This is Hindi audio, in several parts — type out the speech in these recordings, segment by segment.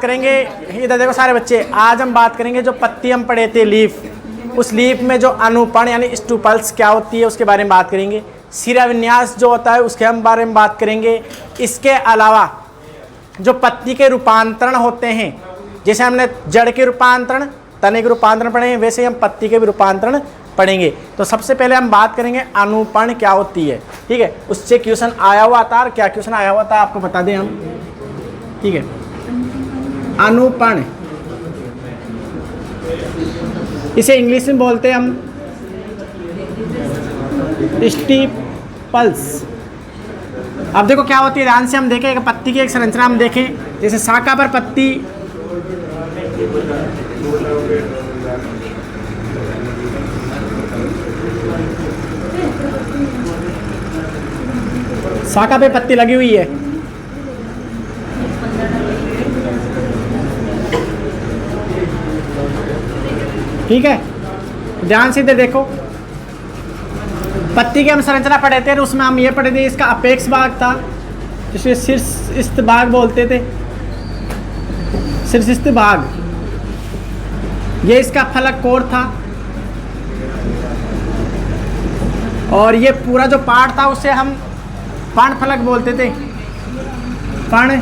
करेंगे, इधर देखो सारे बच्चे, आज हम बात करेंगे जो पत्ती हम पढ़े थे लीफ, उस लीफ में जो अनुपण यानी स्टूपल्स क्या होती है उसके बारे में बात करेंगे। सिरा विन्यास जो होता है उसके हम बारे में बात करेंगे। इसके अलावा जो पत्ती के रूपांतरण होते हैं, जैसे हमने जड़ के रूपांतरण, तने के रूपांतरण पढ़े हैं, वैसे हम पत्ती के भी रूपांतरण पढ़ेंगे। तो सबसे पहले हम बात करेंगे अनुपण क्या होती है, ठीक है। उससे क्वेश्चन आया हुआ था, और क्या क्वेश्चन आया हुआ था आपको बता दें हम, ठीक है। अनुपण, इसे इंग्लिश में बोलते हैं हम स्टीपल्स। अब देखो क्या होती है, ध्यान से हम देखें, एक पत्ती की एक संरचना हम देखें। जैसे शाखा पर पत्ती, शाखा पे पत्ती लगी हुई है, ठीक है। ध्यान से इधर देखो, पत्ती की हम संरचना पढ़े थे, उसमें हम ये पढ़े थे इसका अपेक्ष भाग था जिसे शीर्षस्थ भाग बोलते थे, शीर्षस्थ भाग, ये इसका फलक कोर था, और ये पूरा जो पार्ट था उसे हम पण फलक बोलते थे, पण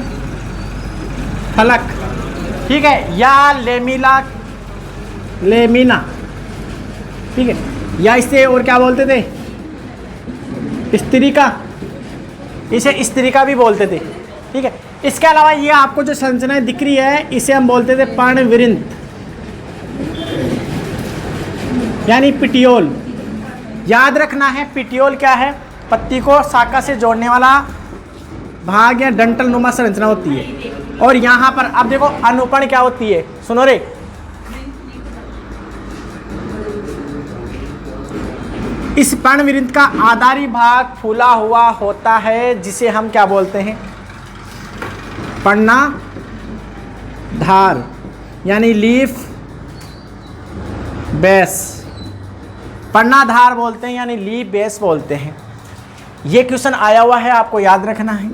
फलक, ठीक है, या लेमिना, ठीक है, या इसे और क्या बोलते थे, स्त्रिका, इसे स्त्रिका भी बोलते थे, ठीक है। इसके अलावा ये आपको जो संरचना दिख रही है इसे हम बोलते थे पर्णवृंत यानी पिटियोल। याद रखना है पिटियोल क्या है, पत्ती को शाखा से जोड़ने वाला भाग या डंठल नुमा संरचना होती है। और यहाँ पर अब देखो अनुपण क्या होती है, सुनो रे, इस पर्णवृंत का आधारी भाग फूला हुआ होता है जिसे हम क्या बोलते हैं, पर्णाधार यानी लीफ बेस, पर्णाधार बोलते हैं यानी लीफ बेस बोलते हैं। ये क्वेश्चन आया हुआ है, आपको याद रखना है,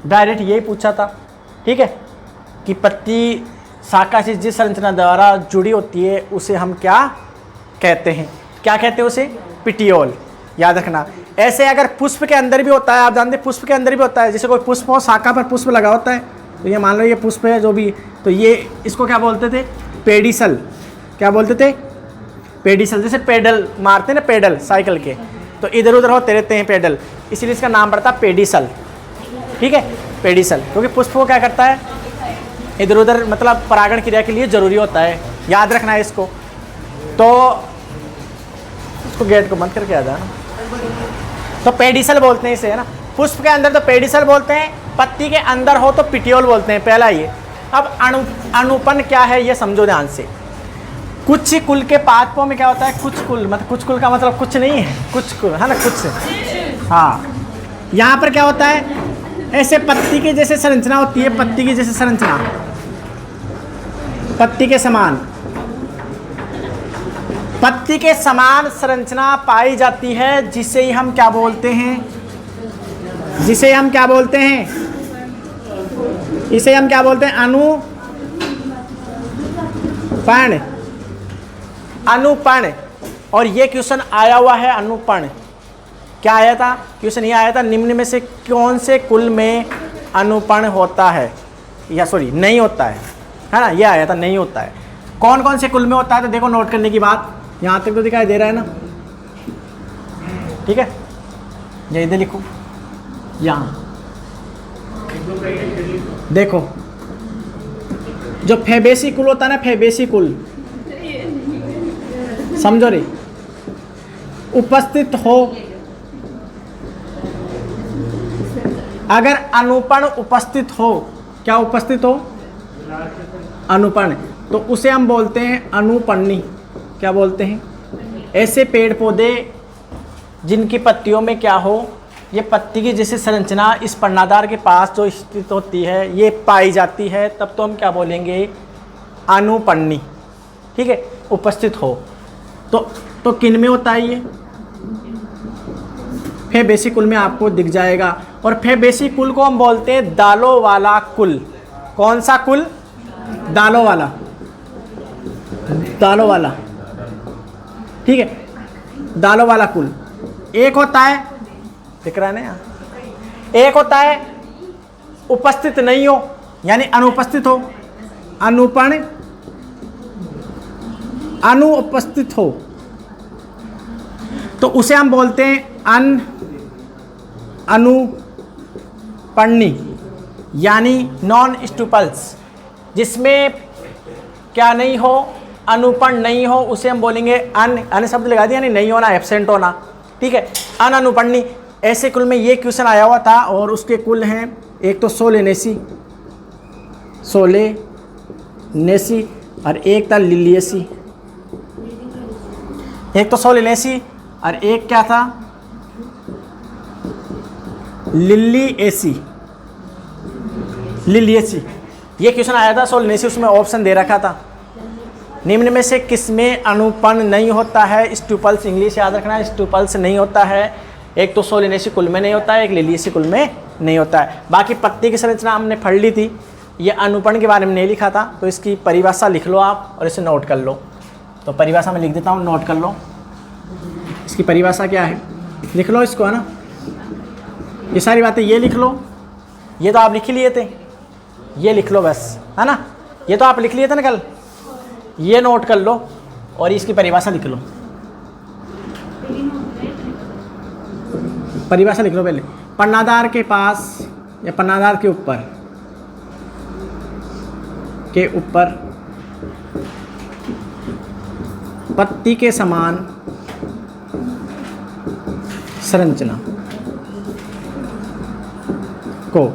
डायरेक्ट यही पूछा था, ठीक है, कि पत्ती शाखा से जिस संरचना द्वारा जुड़ी होती है उसे हम क्या कहते हैं, क्या कहते हैं उसे, पिटियोल। याद रखना। ऐसे अगर पुष्प के अंदर भी होता है, आप जानते हैं पुष्प के अंदर भी होता है, जैसे कोई पुष्प हो, शाखा पर पुष्प लगा होता है, तो ये मान लो ये पुष्प है जो भी, तो ये इसको क्या बोलते थे, पेडिसल, क्या बोलते थे, पेडिसल। जैसे पेडल मारते हैं ना, पेडल साइकिल के, तो इधर उधर होते रहते हैं पेडल, इसीलिए इसका नाम पड़ता है पेडिसल, ठीक है, पेडिसल, क्योंकि पुष्प को क्या करता है, इधर उधर मतलब परागण क्रिया के लिए जरूरी होता है, याद रखना है इसको। तो उसको गेट को बंद करके आ जाना। तो पेडिसल बोलते हैं इसे, है ना, पुष्प के अंदर तो पेडिसल बोलते हैं, पत्ती के अंदर हो तो पिटियोल बोलते हैं, पहला ये। अब अनुपण क्या है ये समझो ध्यान से। कुछ कुल के पादपों में क्या होता है, कुछ कुल, मतलब कुछ कुल का मतलब कुछ नहीं है, कुछ कुल है ना, कुछ, हाँ। यहाँ पर क्या होता है, ऐसे पत्ती की जैसे संरचना होती है, पत्ती की जैसे संरचना, पत्ती के समान, पत्ती के समान संरचना पाई जाती है, जिसे हम क्या बोलते हैं, जिसे हम क्या बोलते हैं, इसे हम क्या बोलते हैं, अनुपण, अनुपण। और ये क्वेश्चन आया हुआ है, अनुपण क्या आया था, क्वेश्चन ये आया था, निम्न में से कौन से कुल में अनुपण होता है, या सॉरी नहीं होता है ना, ये आया था नहीं होता है, कौन कौन से कुल में होता है। तो देखो नोट करने की बात, यहाँ तक तो दिखाई दे रहा है ना, ठीक है, ये इधर लिखो, यहाँ देखो, जो फैबेसी कुल होता है ना, फैबेसी कुल समझो रे, उपस्थित हो, अगर अनुपण उपस्थित हो, क्या उपस्थित हो, अनुपण, तो उसे हम बोलते हैं अनुपण्णी, क्या बोलते हैं। ऐसे पेड़ पौधे जिनकी पत्तियों में क्या हो, ये पत्ती की जैसे संरचना इस पर्णाधार के पास जो स्थित होती है, ये पाई जाती है, तब तो हम क्या बोलेंगे, अनुपण्णी, ठीक है, उपस्थित हो। तो किन में होता है ये, फैबेसी कुल में आपको दिख जाएगा। और फैबेसी कुल को हम बोलते हैं दालों वाला कुल। कौन सा कुल, दालों वाला, दालों वाला, ठीक है, दालों वाला कुल। एक होता है, दिख रहा है ना यहाँ, एक होता है उपस्थित नहीं हो यानी अनुपस्थित हो, अनुपण, अनुपस्थित हो, तो उसे हम बोलते हैं अनुपण्णी यानी नॉन स्टूपल्स, जिसमें क्या नहीं हो, अनुपण नहीं हो, उसे हम बोलेंगे अन शब्द लगा दिया, यानी नहीं होना, एब्सेंट होना, ठीक है, अनुपण्णी। ऐसे कुल में ये क्वेश्चन आया हुआ था और उसके कुल हैं, एक तो सोलेनेसी, सोलेनेसी, और एक था लिलियसी। एक तो सोलेनेसी और एक क्या था, लिलियसी, लिलियसी। ये क्वेश्चन आया था सोलेनेसी, उसमें ऑप्शन दे रखा था, निम्न में से किसमें अनुपण नहीं होता है, स्टूपल्स, इंग्लिश याद रखना है, स्टूपल्स नहीं होता है। एक तो सोलेनेसी कुल में नहीं होता है, एक लिलियसी कुल में नहीं होता है। बाकी पत्ती की संरचना हमने पढ़ ली थी, ये अनुपण के बारे में नहीं लिखा था, तो इसकी परिभाषा लिख लो आप और इसे नोट कर लो। तो परिभाषा में लिख देता हूँ, नोट कर लो। इसकी परिभाषा क्या है, लिख लो इसको, है ना, ये सारी बातें ये लिख लो, ये तो आप लिख ही लिए थे, ये लिख लो बस, है ना, ये तो आप लिख लिए थे ना कल, ये नोट कर लो और इसकी परिभाषा लिख लो। परिभाषा लिख लो पहले, पन्नादार के पास या पन्नादार के ऊपर पत्ती के समान संरचना को,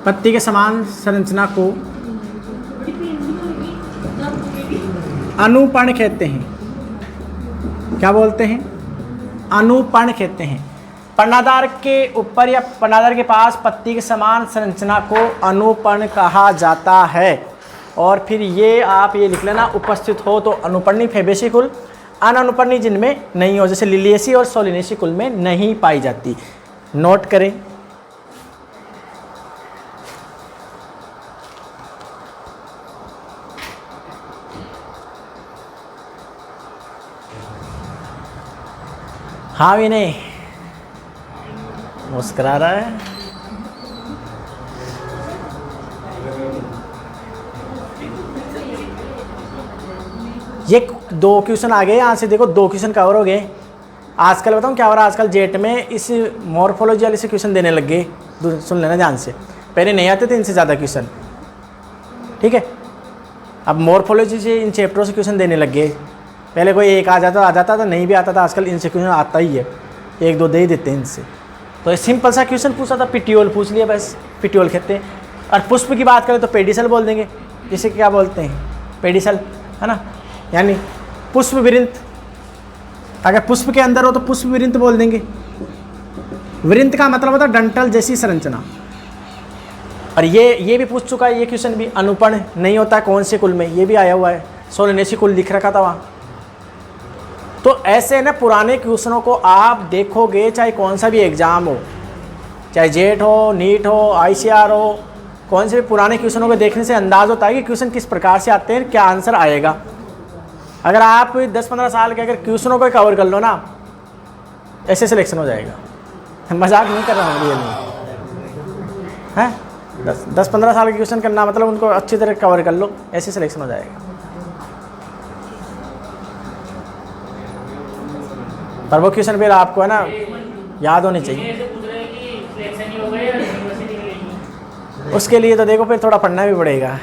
पत्ती के समान संरचना को अनुपण कहते हैं। क्या बोलते हैं, अनुपण कहते हैं। पन्नादार के ऊपर या पन्नादार के पास पत्ती के समान संरचना को अनुपण कहा जाता है। और फिर ये आप ये लिख लेना, उपस्थित हो तो अनुपण्णी फैबेसी कुल, अनुपण्णी जिनमें नहीं हो, जैसे लिलियसी और सोलिनेसी कुल में नहीं पाई जाती। नोट करें। हाँ विनय मुस्कुरा रहा है। ये 2 क्वेश्चन आ गए, यहाँ से देखो 2 क्वेश्चन कवर हो गए। आजकल बताऊँ क्या हो रहा है, आजकल जेट में इस मॉर्फोलॉजी वाले से क्वेश्चन देने लग गए। सुन लेना ध्यान से, पहले नहीं आते थे इनसे ज़्यादा क्वेश्चन, ठीक है। अब मॉर्फोलॉजी से इन चैप्टरों से क्वेश्चन देने लग गए। पहले कोई एक आ जाता था, नहीं भी आता था, आजकल इनसे क्वेश्चन आता ही है, 1-2 दे ही देते हैं इनसे। तो सिंपल सा क्वेश्चन पूछा था, पिटियोल पूछ लिया बस, पिटियोल कहते हैं। और पुष्प की बात करें तो पेडिसल बोल देंगे, जिसे क्या बोलते हैं, पेडिसल, है ना, यानी पुष्प विरिंत। अगर पुष्प के अंदर हो तो पुष्प विरिंत बोल देंगे। विरिंत का मतलब होता है डंठल जैसी संरचना। और ये भी पूछ चुका है, ये क्वेश्चन भी, अनुपण नहीं होता कौन से कुल में, ये भी आया हुआ है, सोलेनेसी कुल लिख रखा था वहाँ। तो ऐसे ना पुराने क्वेश्चनों को आप देखोगे, चाहे कौन सा भी एग्ज़ाम हो, चाहे जेट हो, नीट हो, ICR हो, कौन से भी पुराने क्वेश्चनों को देखने से अंदाज़ होता है कि क्वेश्चन किस प्रकार से आते हैं, क्या आंसर आएगा। अगर आप 10-15 साल के अगर क्वेश्चनों को कवर कर लो ना, ऐसे सिलेक्शन हो जाएगा। मजाक नहीं कर रहा हूँ, रियल में है। 10-15 साल के क्वेश्चन करना मतलब उनको अच्छी तरह कवर कर लो, ऐसे सिलेक्शन हो जाएगा। पर वो क्वेश्चन फिर आपको है ना याद होने चाहिए। उसके लिए तो देखो फिर थोड़ा पढ़ना भी पड़ेगा।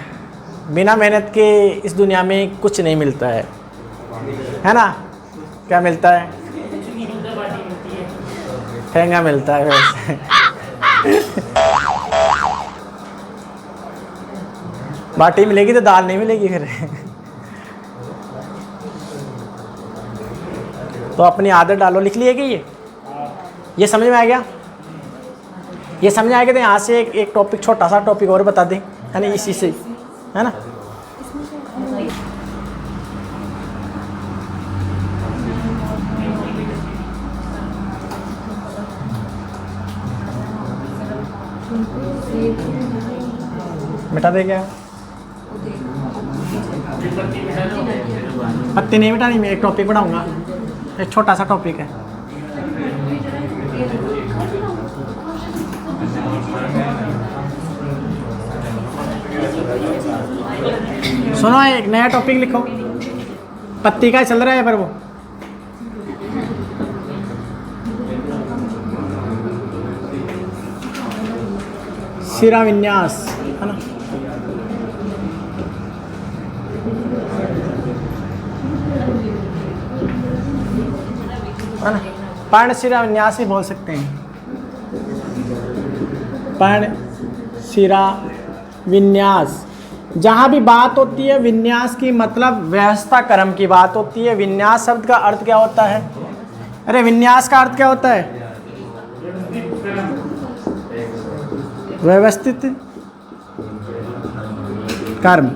बिना मेहनत के इस दुनिया में कुछ नहीं मिलता है ना। क्या मिलता है, ठेंगा मिलता है वैसे। बाटी मिलेगी तो दाल नहीं मिलेगी फिर। तो अपनी आदत डालो। लिख लिए कि ये समझ में आ गया, ये समझ में आ गया। तो यहाँ से एक टॉपिक, छोटा सा टॉपिक और बता दें, है ना, इसी से, है ना। मिटा दे क्या, पत्ती नहीं मिटानी, मैं एक टॉपिक पढ़ाऊंगा, एक छोटा सा टॉपिक है। सुनो, एक नया टॉपिक लिखो, पत्ती का चल रहा है पर वो सिरा विन्यास है ना। है ना, पर्ण सिरा विन्यास भी बोल सकते हैं। पर्ण सिरा विन्यास, जहाँ भी बात होती है विन्यास की, मतलब व्यवस्था क्रम की बात होती है। विन्यास शब्द का अर्थ क्या होता है? अरे विन्यास का अर्थ क्या होता है? व्यवस्थित कर्म।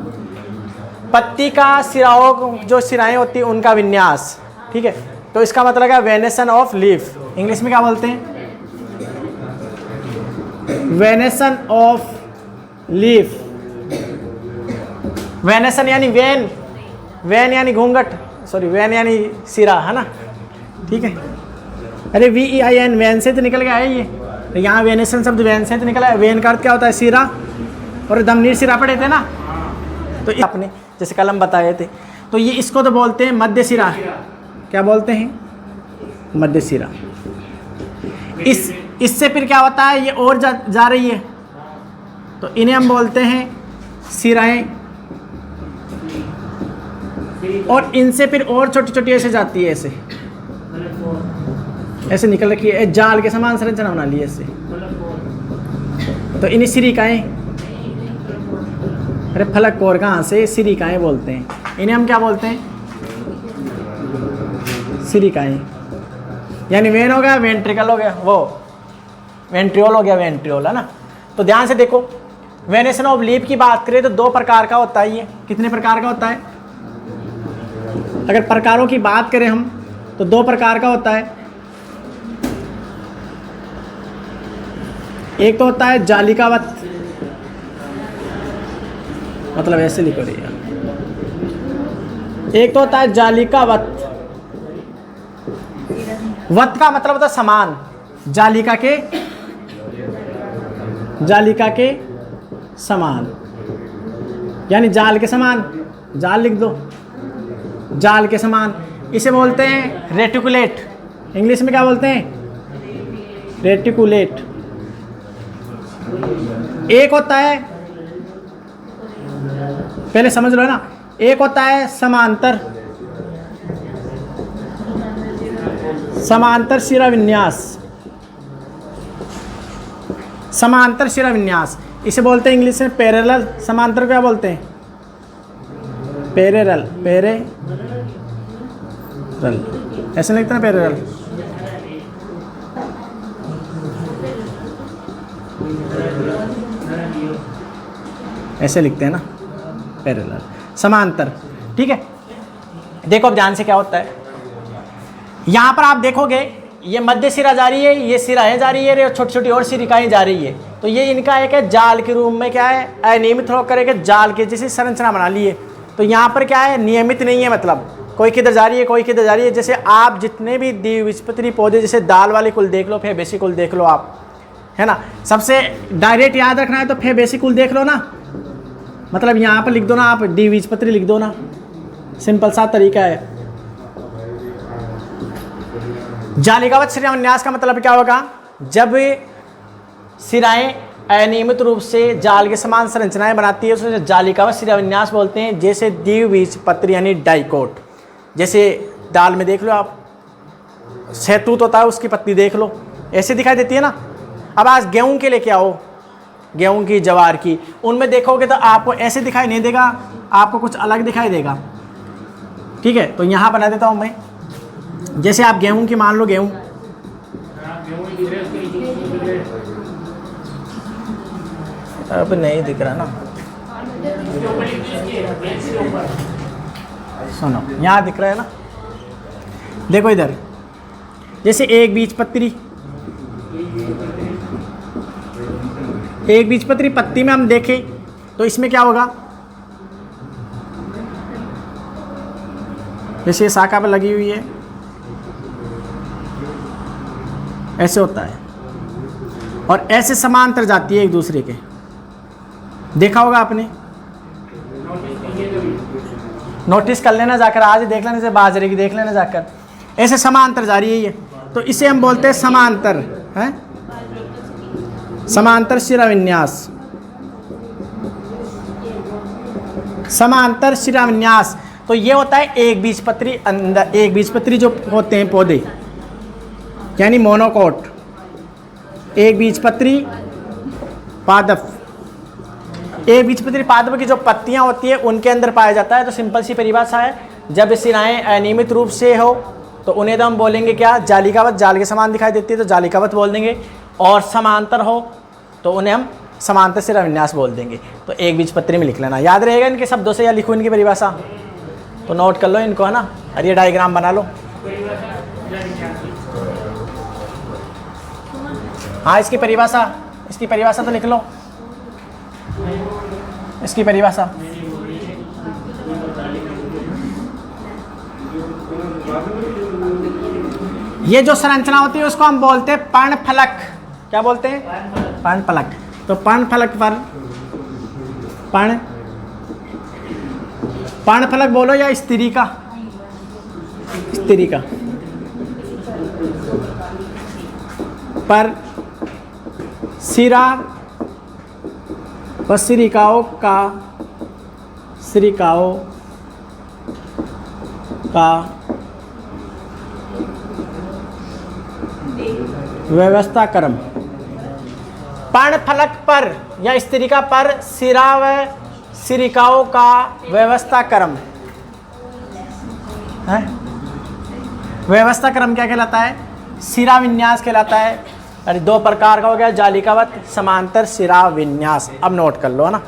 पत्ती का सिराओं, जो सिराएं होती हैं उनका विन्यास, ठीक है। तो इसका मतलब है वेनेशन ऑफ लीफ, इंग्लिश में क्या बोलते हैं? Venation of leaf. वेनेशन यानी वेन, वेन यानी घूंघट, सॉरी वेन यानी सिरा, है ना, ठीक है। अरे VEIN, वेन से तो निकल गया है ये, तो यहाँ वेनेशन शब्द वेन से तो निकला है। वेन का अर्थ क्या होता है? सिरा। और दमनीर सिरा पढ़े थे ना, तो आपने जैसे कलम बताए थे, तो ये इसको तो बोलते हैं मध्य सिरा। क्या बोलते हैं? मध्य सिरा। इससे फिर क्या होता है? ये और जा रही है, तो इन्हें हम बोलते हैं सिराएं। और इनसे फिर और छोटी छोटी ऐसे जाती है, ऐसे ऐसे निकल रखी है, जाल के समान संरचना बना ली है ऐसे, तो इन्हें सिरिकाएं। अरे फलक कोर कहाँ से? सिरिकाएं बोलते हैं इन्हें। हम क्या बोलते हैं? सिरिकाएं। यानी वेन हो गया, वेंट्रिकल हो गया, वो वेंट्रियोल हो गया, वेंट्रियोल, है ना। तो ध्यान से देखो, वेनेशन ऑफ लीफ की बात करें तो दो प्रकार का होता है। ये कितने प्रकार का होता है? अगर प्रकारों की बात करें हम तो दो प्रकार का होता है। एक तो होता है जालिकावत, मतलब ऐसे लिखो रही। एक तो होता है जालिकावत। वत का मतलब होता है समान, जालिका के समान, यानी जाल के समान। जाल लिख दो, जाल के समान। इसे बोलते हैं रेटिकुलेट। इंग्लिश में क्या बोलते हैं? रेटिकुलेट। एक होता है, पहले समझ लो ना, एक होता है समांतर, समांतर शिरा विन्यास। समांतर शिरा विन्यास इसे बोलते हैं इंग्लिश में पैरेलल। समांतर क्या बोलते हैं? पैरेलल। पैरेलल ऐसे लिखते हैं पैरेलल। ऐसे लिखते हैं ना, पैरेलल, समांतर, ठीक है। देखो अब ध्यान से क्या होता है, यहाँ पर आप देखोगे ये मध्य सिरा जा रही है, ये सिराएं जा रही है, छोटी छोटी और सिरिकाएं जा रही है। तो ये इनका एक है जाल के रूप में क्या है, अनियमित होकर एक जाल के जैसी संरचना बना ली है। तो यहाँ पर क्या है, नियमित नहीं है, मतलब कोई किधर जा रही है, कोई किधर जा रही है। जैसे आप जितने भी द्विबीजपत्री पौधे, जैसे दाल वाले कुल देख लो, फैबेसी कुल देख लो आप, है ना। सबसे डायरेक्ट याद रखना है तो फैबेसी कुल देख लो ना, मतलब यहाँ पर लिख दो ना, आप द्विबीजपत्री लिख दो ना, सिंपल सा तरीका है। जालिकावत शिरा विन्यास का मतलब क्या होगा? जब सिराएं अनियमित रूप से जाल के समान संरचनाएं बनाती है, उसे जालिकावत शिरा विन्यास बोलते हैं। जैसे द्विबीजपत्री यानी डाइकोट, जैसे दाल में देख लो आप, सहतूत होता है, उसकी पत्ती देख लो, ऐसे दिखाई देती है ना। अब आज गेहूं के लेके आओ, गेहूं की, जवार की, उनमें देखोगे तो आपको ऐसे दिखाई नहीं देगा, आपको कुछ अलग दिखाई देगा, ठीक है। तो यहाँ बना देता हूँ मैं, जैसे आप गेहूं की मान लो, गेहूं अब नहीं दिख रहा ना, सुनो यहाँ दिख रहा है ना, देखो इधर, जैसे एक बीजपत्री, एक बीजपत्री पत्ती में हम देखें तो इसमें क्या होगा, जैसे ये शाखा पर लगी हुई है, ऐसे होता है, और ऐसे समांतर जाती है एक दूसरे के। देखा होगा आपने, नोटिस कर लेना जाकर, आज ही देख लेने से बाजरे की देख लेना जाकर, ऐसे समांतर जा रही है ये, तो इसे हम बोलते हैं समांतर है, समांतर शिराविन्यास। समांतर शिराविन्यास तो ये होता है एक बीजपत्री अंदर, एक बीजपत्री जो होते हैं पौधे यानी मोनोकोट, एक बीजपत्री पादप, एक बीजपत्री पादप की जो पत्तियां होती है उनके अंदर पाया जाता है। तो सिंपल सी परिभाषा है, जब शिराएं अनियमित रूप से हो तो उन्हें तो हम बोलेंगे क्या, जालिकावत, जाल के समान दिखाई देती है तो जालिकावत बोल देंगे, और समांतर हो तो उन्हें हम समांतर शिराविन्यास बोल देंगे। तो एक बीजपत्री में लिख लेना, याद रहेगा इनके शब्दों से, या लिखो इनकी परिभाषा, तो नोट कर लो इनको है ना, और ये डायग्राम बना लो। हाँ इसकी परिभाषा तो लिख लो, इसकी परिभाषा। ये जो संरचना होती है उसको हम बोलते हैं पर्णफलक। क्या बोलते हैं? पर्णफलक। तो पर्णफलक पर पर्णफलक बोलो या स्त्रिका, स्त्रिका पर सिरा व सिरिकाओं का व्यवस्था क्रम। पर्णफलक पर या स्त्रिका पर सिरा व सिरिकाओं का व्यवस्था क्रम है। व्यवस्था क्रम क्या कहलाता है? सिरा विन्यास कहलाता है। अरे दो प्रकार का हो गया, जालिकावत, समांतर सिरा विन्यास। अब नोट कर लो है ना।